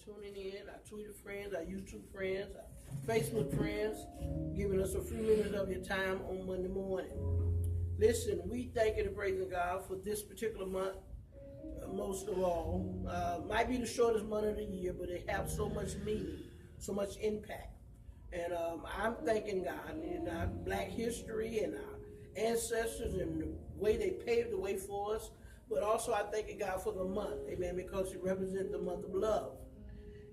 tuning in, our Twitter friends, our YouTube friends, our Facebook friends, giving us a few minutes of your time on Monday morning. Listen, we thank and praising God for this particular month, most of all. Might be the shortest month of the year, but it has so much meaning, so much impact. And I'm thanking God in our Black history and our ancestors and the way they paved the way for us. But also I thank God for the month, amen, because it represents the month of love.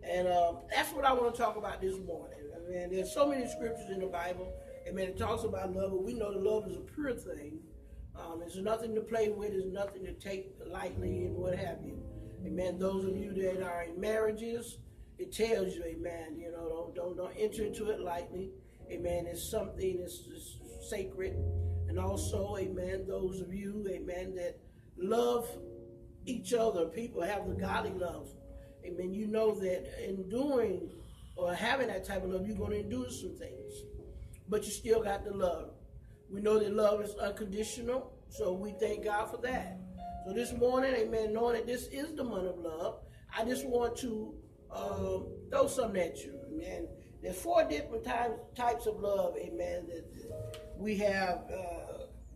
And that's what I want to talk about this morning. I mean, there's so many scriptures in the Bible, amen, it talks about love, but we know that love is a pure thing. There's nothing to play with, there's nothing to take lightly and what have you. Amen. Those of you that are in marriages, it tells you, amen, you know, don't enter into it lightly. Amen. It's something that's sacred. And also, amen, those of you, amen, that love each other, people have the godly love. Amen. You know that in doing or having that type of love, you're going to endure some things. But you still got the love. We know that love is unconditional, so we thank God for that. So this morning, amen, knowing that this is the month of love, I just want to throw something at you, amen. There's 4 different types of love, amen, that we have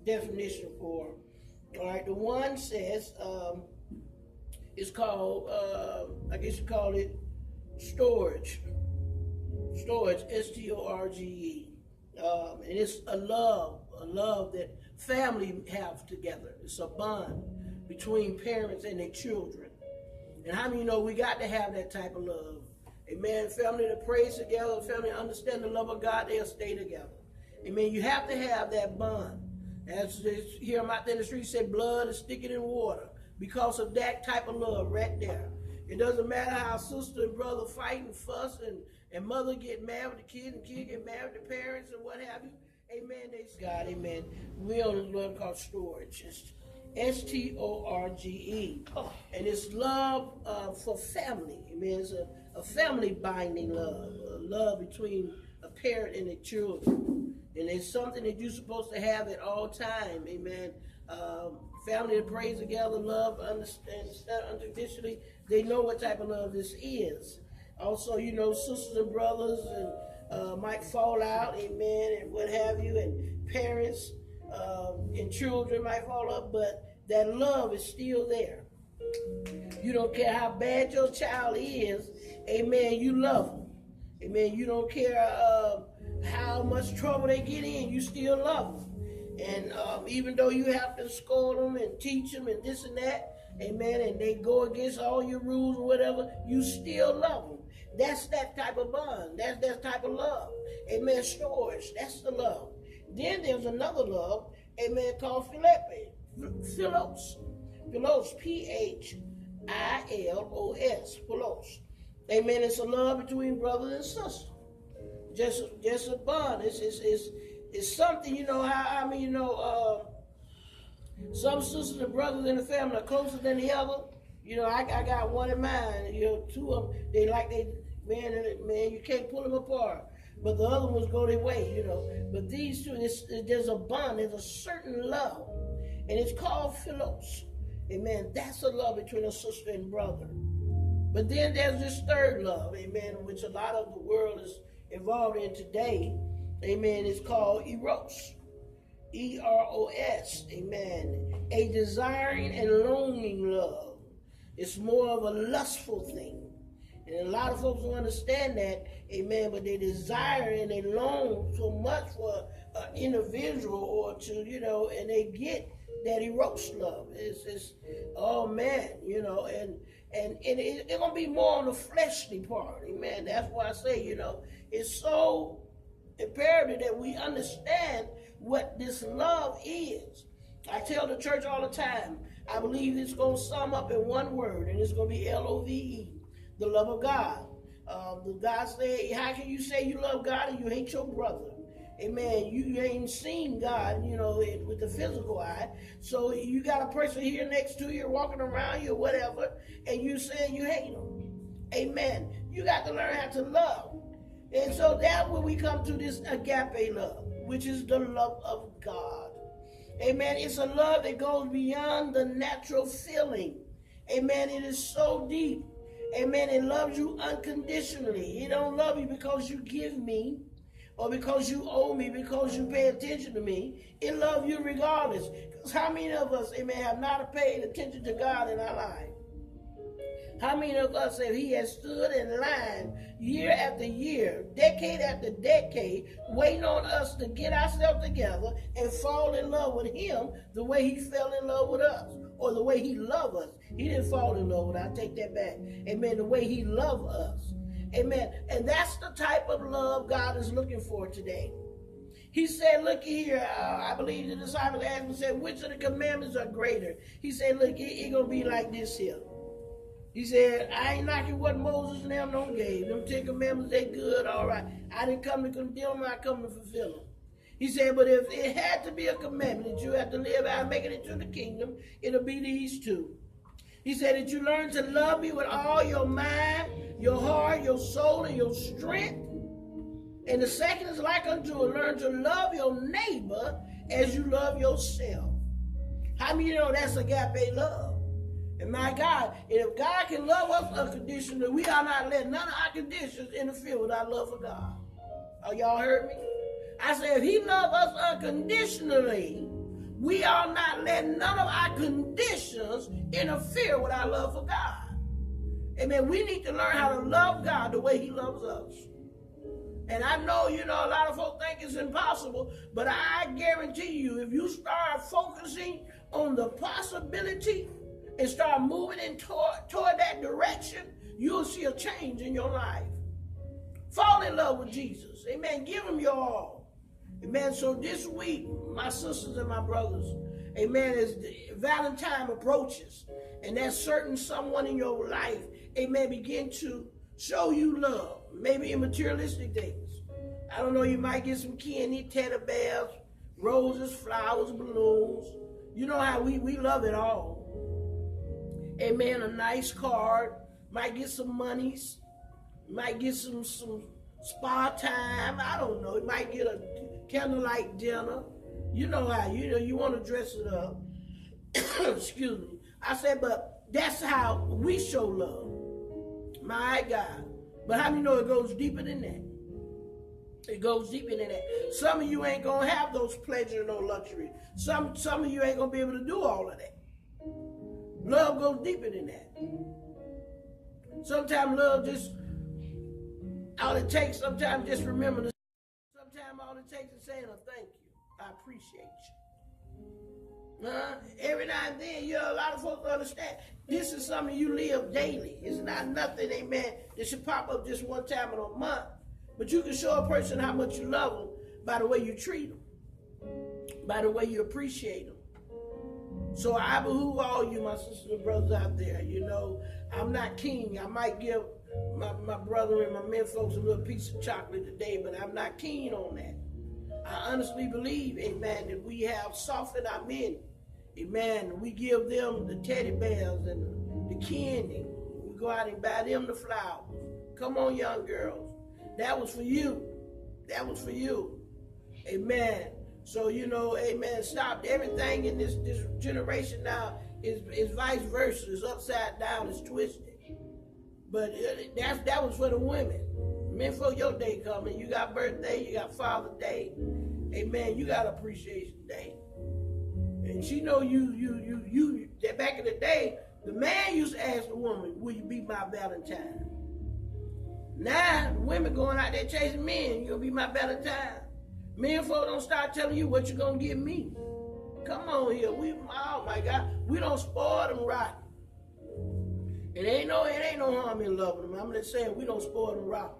definition for. All right, the one says, it's called, I guess you call it storge. Storge, S-T-O-R-G-E. And it's a love that family have together. It's a bond between parents and their children. And how many know we got to have that type of love? Amen. Family that prays together, family that understand the love of God, they'll stay together. Amen. You have to have that bond. As they hear them out there in the street say, blood is thicker than water. Because of that type of love right there. It doesn't matter how sister and brother fight and fuss and mother get mad with the kid and kid get mad with the parents and what have you. Amen. God, amen. We on this love called storge. It's S-T-O-R-G-E. And it's love for family. Amen. It's a family binding love. A love between a parent and their children. And it's something that you're supposed to have at all time. Amen. Family that prays together, love, understand unconditionally. They know what type of love this is. Also, you know, sisters and brothers and might fall out, amen, and what have you, and parents and children might fall out, but that love is still there. You don't care how bad your child is, amen, you love them. Amen, you don't care how much trouble they get in, you still love them. And even though you have to scold them and teach them and this and that, amen, and they go against all your rules or whatever, you still love them. That's that type of bond. That's that type of love. Amen. Storge. That's the love. Then there's another love, amen, called Philos. Philos. P-H-I-L-O-S. Philos. Amen. It's a love between brothers and sisters. Just a bond. It's something, you know, how I mean, you know, some sisters and brothers in the family are closer than the other. You know, I got one in mind. You know, 2 of them, man, you can't pull them apart. But the other ones go their way, you know. But these 2, there's a bond, there's a certain love. And it's called Philos. Amen. That's a love between a sister and brother. But then there's this third love, amen, which a lot of the world is involved in today. Amen. It's called Eros. E-R-O-S. Amen. A desiring and longing love. It's more of a lustful thing. And a lot of folks don't understand that, amen, but they desire and they long so much for an individual or to, you know, and they get that Eros love. It's oh man, you know, and it's going to be more on the fleshly part, amen. That's why I say, you know, it's so imperative that we understand what this love is. I tell the church all the time, I believe it's going to sum up in one word, and it's going to be L-O-V-E, the love of God. The God say, how can you say you love God and you hate your brother? Amen. You ain't seen God, you know, with the physical eye. So you got a person here next to you, walking around you or whatever, and you saying you hate them. Amen. You got to learn how to love. And so that's when we come to this agape love, which is the love of God. Amen. It's a love that goes beyond the natural feeling. Amen. It is so deep. Amen. It loves you unconditionally. It don't love you because you give me, or because you owe me, because you pay attention to me. It loves you regardless. Because how many of us, amen, have not paid attention to God in our life? How many of us have He has stood in line year after year, decade after decade, waiting on us to get ourselves together and fall in love with Him the way He fell in love with us, or the way He loved us. He didn't fall in love with us. I take that back. Amen. The way He loved us. Amen. And that's the type of love God is looking for today. He said, look here, I believe the disciples asked him, said, which of the commandments are greater? He said, look, it's going to be like this here. He said, I ain't knocking what Moses and them don't gave. Them 10 commandments, they good, all right. I didn't come to condemn them, I come to fulfill them. He said, but if it had to be a commandment that you have to live out making it to the kingdom, it'll be these two. He said that you learn to love me with all your mind, your heart, your soul, and your strength. And the second is like unto it, learn to love your neighbor as you love yourself. How many know that's agape love? And my God, if God can love us unconditionally, we are not letting none of our conditions interfere with our love for God. Oh, y'all heard me? I said, if He loves us unconditionally, we are not letting none of our conditions interfere with our love for God. Amen. We need to learn how to love God the way He loves us. And I know, a lot of folks think it's impossible, but I guarantee you, if you start focusing on the possibility and start moving toward that direction, you'll see a change in your life. Fall in love with Jesus. Amen. Give Him your all. Amen. So this week, my sisters and my brothers, amen, as Valentine approaches, and there's certain someone in your life, amen, begin to show you love, maybe in materialistic things. I don't know, you might get some candy, teddy bears, roses, flowers, balloons. You know how we love it all. Amen. A nice card. Might get some monies. Might get some spa time. I don't know. You might get a candlelight dinner. You know how, you want to dress it up. Excuse me. I said, but that's how we show love. My God. But how many know it goes deeper than that? It goes deeper than that. Some of you ain't going to have those pleasures or luxury. Some of you ain't going to be able to do all of that. Love goes deeper than that. Sometimes love just, all it takes, sometimes just remember this. Sometimes all it takes is saying a thank you. I appreciate you. Every now and then, a lot of folks understand. This is something you live daily. It's not nothing, amen, that should pop up just one time in a month. But you can show a person how much you love them by the way you treat them, by the way you appreciate them. So I behoove all you, my sisters and brothers out there. I'm not king. I might give my brother and my men folks a little piece of chocolate today, but I'm not keen on that. I honestly believe, amen, that we have softened our men. Amen. We give them the teddy bears and the candy. We go out and buy them the flowers. Come on, young girls. That was for you. That was for you. Amen. So, amen, stop. Everything in this generation now is vice versa. It's upside down. It's twisted. But that was for the women. Men, for your day coming. You got birthday. You got Father's Day. Amen. You got Appreciation Day. And she know you that back in the day, the man used to ask the woman, will you be my Valentine? Now, the women going out there chasing men, you gonna be my Valentine. Men folk don't start telling you what you gonna give me. Come on here. Oh my God, we don't spoil them rotten. It ain't no harm in loving them. I'm just saying we don't spoil them rotten.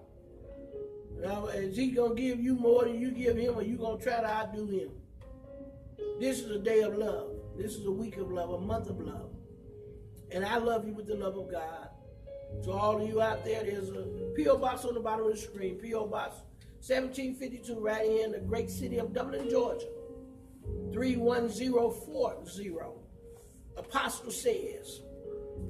Is he gonna give you more than you give him, or you gonna try to outdo him? This is a day of love. This is a week of love, a month of love. And I love you with the love of God. So all of you out there, there's a P.O. Box on the bottom of the screen. P.O. Box 1752, right here in the great city of Dublin, Georgia. 31040. Apostle says,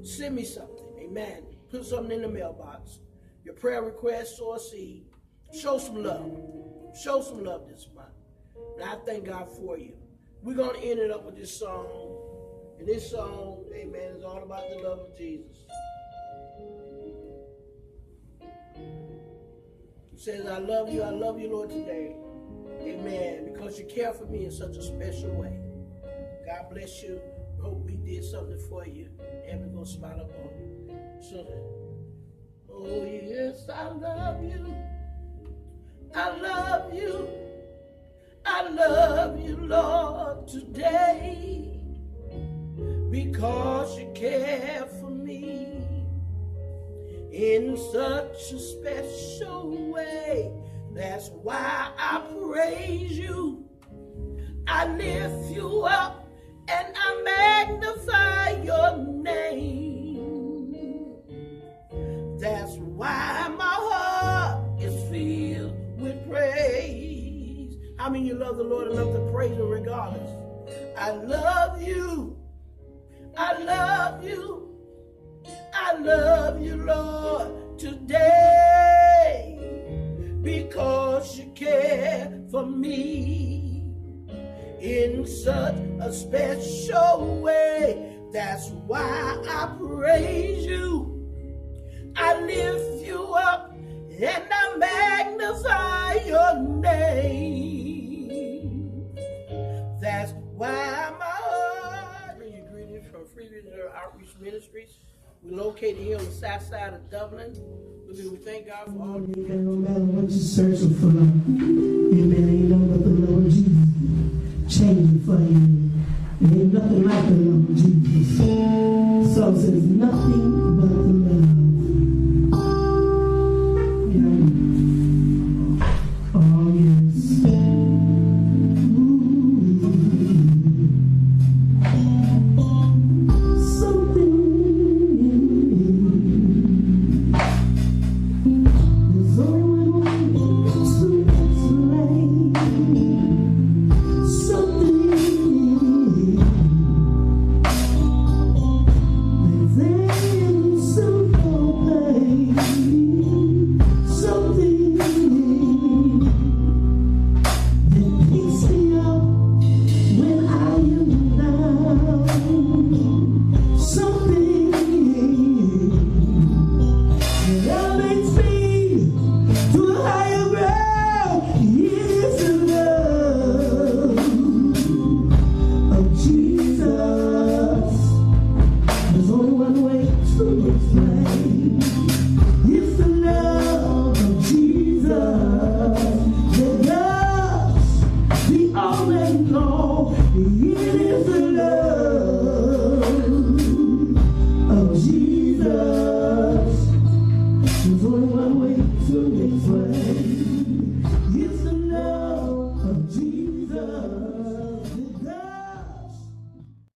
send me something. Amen. Put something in the mailbox. Your prayer request, sow a seed. Show some love. Show some love this month. And I thank God for you. We're going to end it up with this song. And this song, amen, is all about the love of Jesus. says, I love you, Lord, today. Amen. Because you care for me in such a special way. God bless you. Hope we did something for you. And we're going to smile up on you. So, oh, yes, I love you. I love you. I love you, Lord, today. Because you care for me in such a special way. That's why I praise you. I lift you up and I magnify your name. That's why my heart is filled with praise. How many of you love the Lord enough to praise him regardless? I love you. I love you. I love you, Lord, today. Because you care for me in such a special way. That's why I praise you. I lift you up and I magnify your name. That's why my heart. Bring you greetings from Free Visionary Outreach Ministries. We're located here on the south side of Dublin. We thank God for all of you. No matter what you're searching for, amen, ain't nothing but the love of Jesus. Changing for you. There ain't nothing like the love of Jesus. So it says nothing but the love. Yeah. Oh, yes. There's only one way to